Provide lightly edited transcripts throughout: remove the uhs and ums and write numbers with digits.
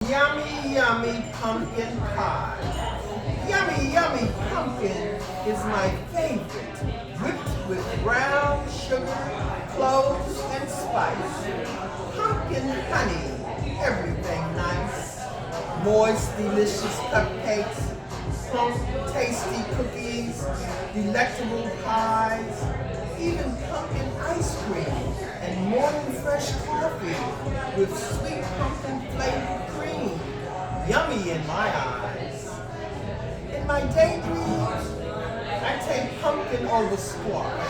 Yummy, yummy pumpkin pie. Yummy, yummy pumpkin is my favorite. Whipped with brown sugar, cloves, and spice. Pumpkin honey, everything nice. Moist, delicious cupcakes, plump, tasty cookies, delectable pies, even pumpkin ice cream and morning fresh coffee with sweet pumpkin flavored cream. Yummy in my eyes. In my daydreams, I take pumpkin over squash,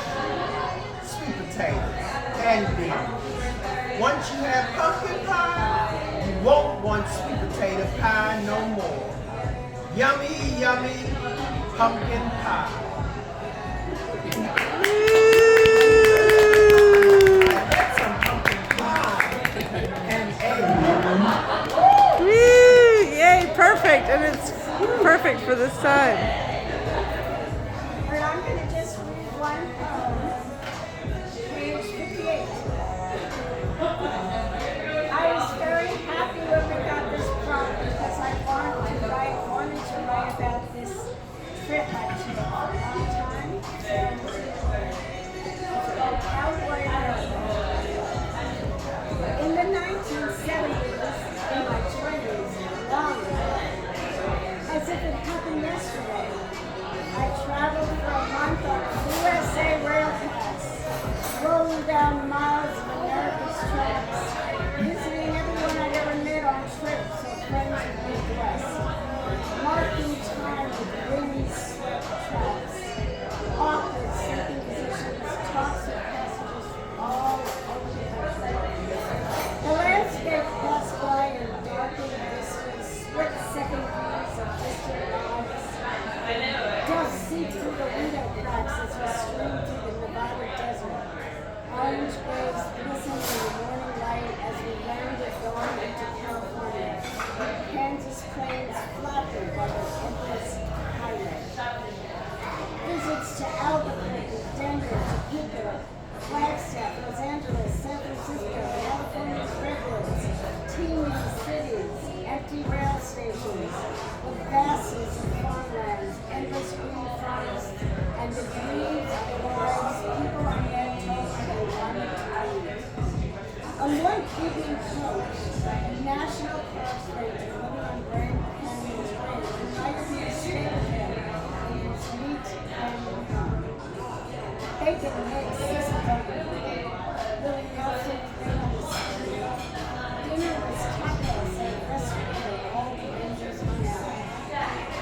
sweet potatoes, and beans. Once you have pumpkin pie, you won't want sweet potato pie no more. Yummy, yummy pumpkin pie. Yay, perfect, and it's perfect for this time. But I'm going to just read one poem, page 58. I was very happy when we got this prompt because I wanted to write about this trip I took a long time. And it's called Cowboy Road. In the 1970s, in my 20s, long ago, as if it happened yesterday, I traveled for a month on the USA Rail Pass, rolling down miles of America's tracks, visiting everyone I'd ever met on trips or friends who lived west, marking time with windy sweat tracks, awkward sleeping positions, talks with passengers from all over the country. The landscape passed by in darkened vistas, split-second views of distant lives. Dust seeped through the window cracks as we streamed through the Nevada desert. Orange waves glistened in the morning light as we landed dawn into California. Kansas plains flattened by the endless highway. Visits to Albuquerque, Denver, Topeka, Flagstaff, Los Angeles, San Francisco, California's redwoods, teeming cities, empty rail stations, with vastness of farmlands, endless green forests, and the dreams of lives people on there told me they wanted to lead. On one evening coach, a national parks ranger living on Grand Canyon's range invited me to stay with him in his neat canyon home. Bacon and eggs sizzled over Willie Nelson ran on the street. Dinner was tacos at a restaurant where all the rangers hung out.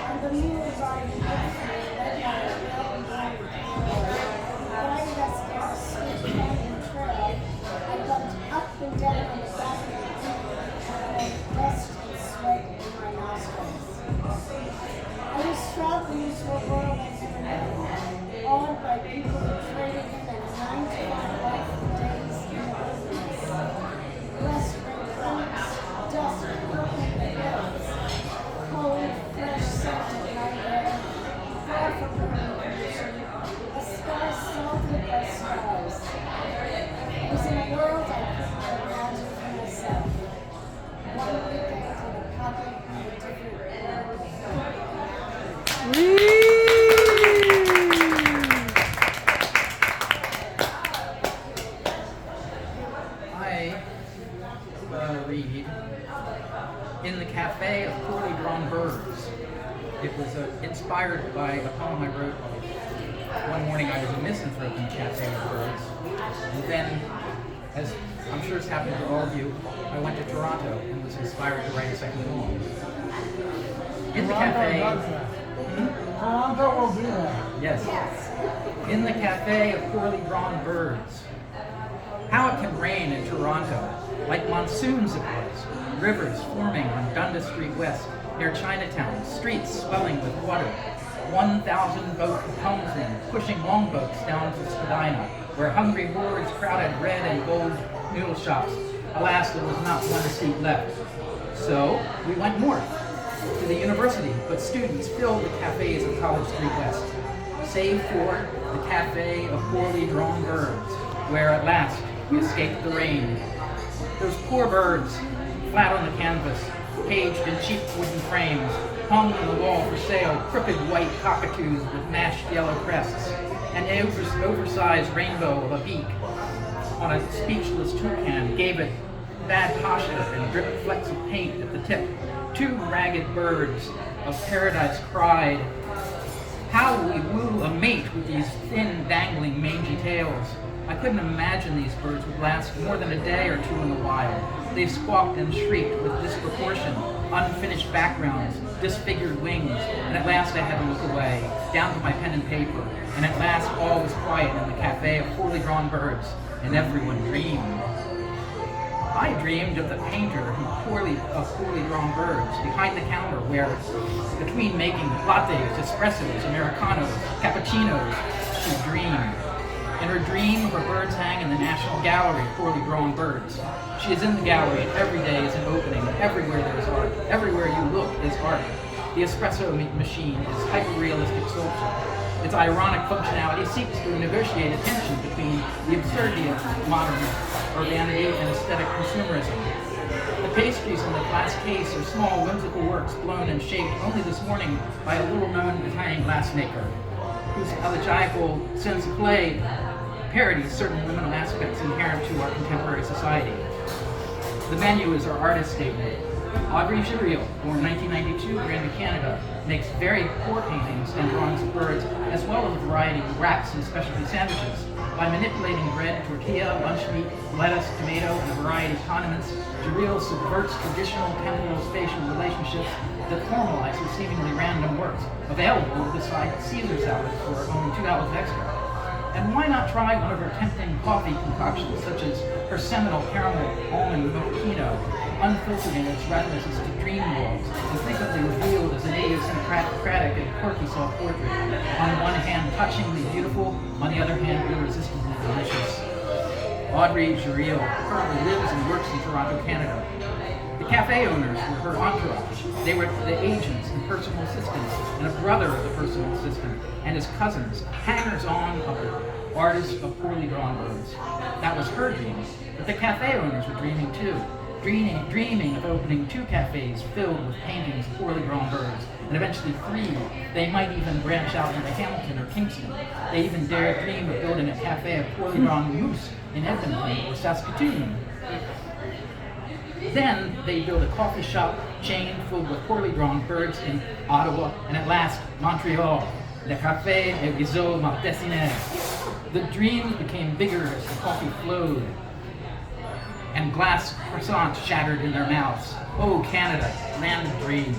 And the mule riding with me led by a well-known cowboy guided us down a steep canyon trail. I bumped up and down on the back of the jeep and I dust and sweat in my nostrils. I was traveling into a world I never knew, awed by people who traded in a 9-to-5 life for days in the wilderness. Western roads, dust curling the hills, cold, fresh scent of night air, far from urban pollution, a sky salted by stars. It was in a world I couldn't imagine for myself. One weekend in a pocket of a different world. I read In the Cafe of Poorly Drawn Birds. It was inspired by a poem I wrote one morning. I was a misanthrope in the Cafe of Birds. And then, as I'm sure it's happened to all of you, I went to Toronto and was inspired to write a second poem. In the cafe. Toronto will do that. Yes. In the Cafe of Poorly Drawn Birds. How it can rain in Toronto, like monsoons it was. Rivers forming on Dundas Street West, near Chinatown, streets swelling with water. 1,000 boat helmsmen pushing longboats down to Spadina, where hungry hordes crowded red and gold noodle shops. Alas, there was not one seat left. So we went north to the university, but students filled the cafes of College Street West, save for the Cafe of Poorly Drawn Birds, where at last we escaped the rain. Those poor birds, flat on the canvas, caged in cheap wooden frames, hung on the wall for sale crooked white cockatoos with mashed yellow crests, an oversized rainbow of a beak on a speechless toucan gave it bad posture and dripped flecks of paint at the tip. Two ragged birds of paradise cried, "How will we woo a mate with these thin, dangling, mangy tails?" I couldn't imagine these birds would last more than a day or two in the wild. They squawked and shrieked with disproportion, unfinished backgrounds, disfigured wings, and at last I had to look away, down to my pen and paper, and at last all was quiet in the cafe of poorly drawn birds, and everyone dreamed. I dreamed of the painter of poorly drawn birds behind the counter where, between making lattes, espressos, americanos, cappuccinos, she dreamed. In her dream, her birds hang in the National Gallery of Poorly Drawn Birds. She is in the gallery, and every day is an opening, and everywhere there is art. Everywhere you look is art. The espresso machine is hyper-realistic sculpture. Its ironic functionality seeks to negotiate a tension between the absurdity of modern urbanity and aesthetic consumerism. The pastries in the glass case are small, whimsical works blown and shaped only this morning by a little-known Italian glassmaker, whose elegiacal sense of play parodies certain liminal aspects inherent to our contemporary society. The menu is our artist statement. Audrey Giriel, born 1992, Granby, Canada, makes very poor paintings and drawings of birds, as well as a variety of wraps and specialty sandwiches. By manipulating bread, tortilla, lunch meat, lettuce, tomato, and a variety of condiments, Giriel subverts traditional temporal spatial relationships that formalize her seemingly random works, available beside Caesar salad for only $2 extra. And why not try one of her tempting coffee concoctions, such as her seminal caramel almond mochaccino, unfiltered in its references to dream worlds, and frequently revealed as an idiosyncratic and quirky self-portrait, on the one hand touchingly beautiful, on the other hand irresistibly delicious. Audrey Giriel currently lives and works in Toronto, Canada. The cafe owners were her entourage. They were the agents and personal assistants, and a brother of the personal assistant, and his cousins, hangers-on of the artist of poorly drawn birds. That was her dream, but the cafe owners were dreaming too. Dreaming of opening 2 cafes filled with paintings of poorly drawn birds, and eventually 3. They might even branch out into Hamilton or Kingston. They even dared dream of building a cafe of poorly drawn moose in Edmonton or Saskatoon. Then they build a coffee shop chain filled with poorly drawn birds in Ottawa, and at last, Montreal, Le Café et Réseau Martesinet. The dreams became bigger as the coffee flowed, and glass croissants shattered in their mouths. Oh, Canada, land of dreams.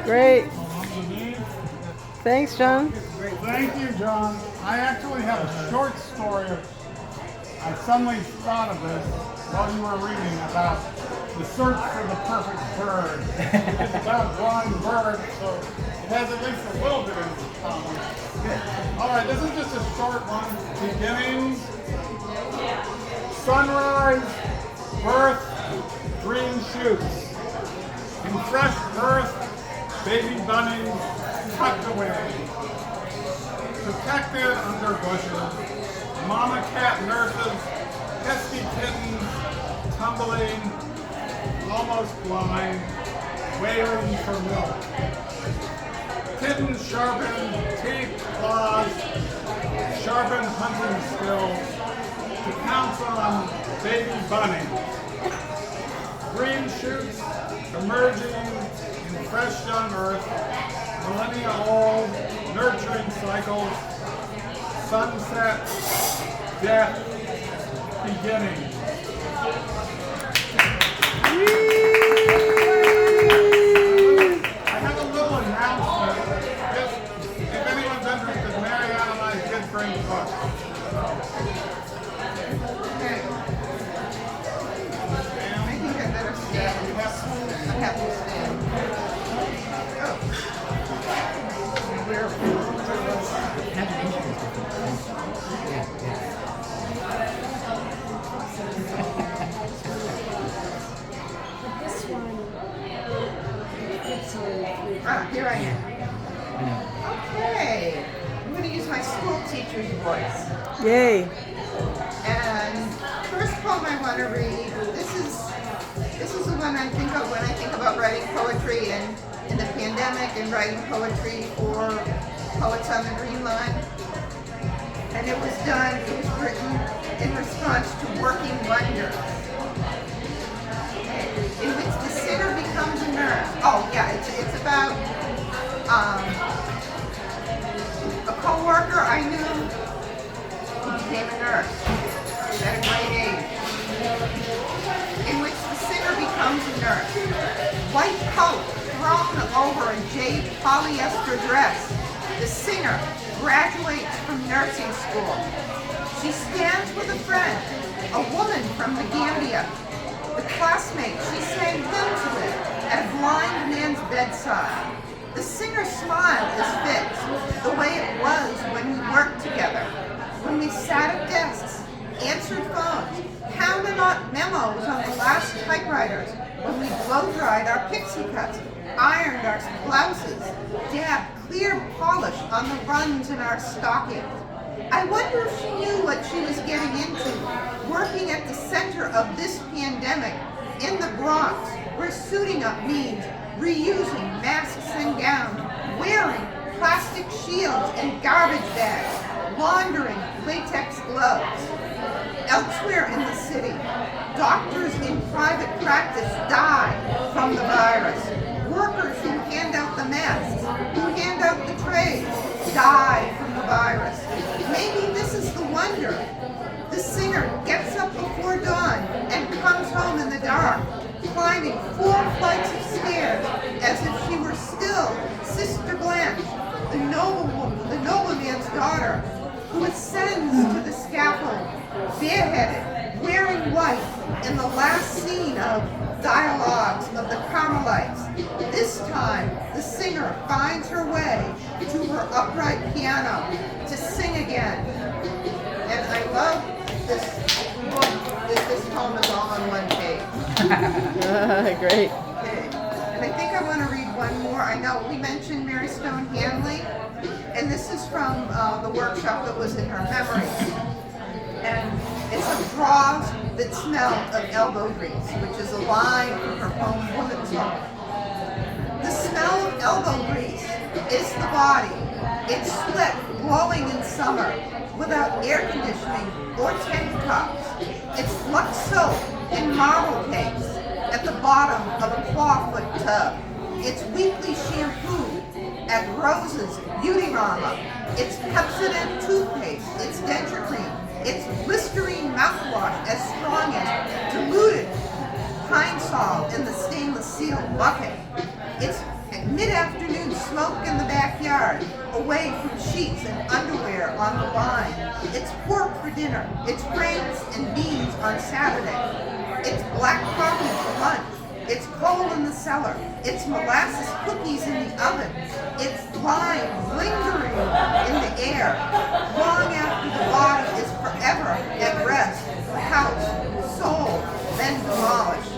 Great. Thanks, John. Thank you, John. I actually have a short story. I suddenly thought of this while you were reading about the search for the perfect bird. It's about drawing birds, so it has at least a little bit in common. All right, this is just a short one. Beginnings, sunrise, birth, green shoots. In fresh earth, baby bunnies tucked away. Protected under bushes, mama cat nurses, pesky kittens, tumbling, almost blind, wailing for milk. Kittens sharpen teeth, claws, sharpen hunting skills to pounce on baby bunnies. Green shoots emerging in fresh young earth, millennia-old nurturing cycles, sunset, death, beginning. I have a little announcement. If anyone's interested, Marianne and I did bring books. I think I better stand. I have to stand. This one, it's Ah, here I am. I know. Okay. I'm going to use my teacher's voice. Yay. And first poem I want to read, this is the one I think of when I think about writing poetry and in the pandemic and writing poetry for Poets on the Green Line. And it was written in response to Working Wonders, in which the singer becomes a nurse. Oh yeah, it's about a co-worker I knew who became a nurse at a great age, in which the singer becomes a nurse. White coat thrown over a jade polyester dress, the singer graduates from nursing school. She stands with a friend, a woman from the Gambia. The classmate she sang hymns with at a blind man's bedside. The singer's smile is fixed, the way it was when we worked together, when we sat at desks, answered phones, pounded out memos on the last typewriters, when we blow-dried our pixie cuts, ironed our blouses, dabbed clear polish on the runs in our stockings. I wonder if she knew what she was getting into, working at the center of this pandemic in the Bronx, where suiting up means reusing masks and gowns, wearing plastic shields and garbage bags, laundering latex gloves. Elsewhere in the city, doctors in private practice die from the virus. Workers who hand out the masks, who hand out the trays, die from the virus. Maybe this is the wonder. The singer gets up before dawn and comes home in the dark, climbing 4 flights of stairs as if she were still Sister Blanche, the nobleman's daughter, who ascends to the scaffold, bareheaded, wearing white, in the last scene of Dialogues of the Carmelites. This time, the singer finds her way to her upright piano to sing again. And I love this poem is all on one page. Great. Okay. And I think I want to read one more. I know we mentioned Mary Stone Hanley, and this is from the workshop that was in her memory. And it's a draws that smelled of elbow grease, which is a line from her poem Woman's Home. The smell of elbow grease is the body. It's sweat blowing in summer without air conditioning or tank tops. It's Lux soap and marble cakes at the bottom of a clawfoot tub. It's weekly shampoo at Rose's Beautyrama. It's Pepsodent toothpaste. It's denture cream. It's Listerine mouthwash as strong as diluted pine sol in the stainless steel bucket. It's mid-afternoon smoke in the backyard, away from sheets and underwear on the line. It's pork for dinner. It's franks and beans on Saturday. It's black coffee for lunch. It's coal in the cellar. It's molasses cookies in the oven. It's lime lingering in the air. Long after the body is forever at rest, the house, soul, then demolished.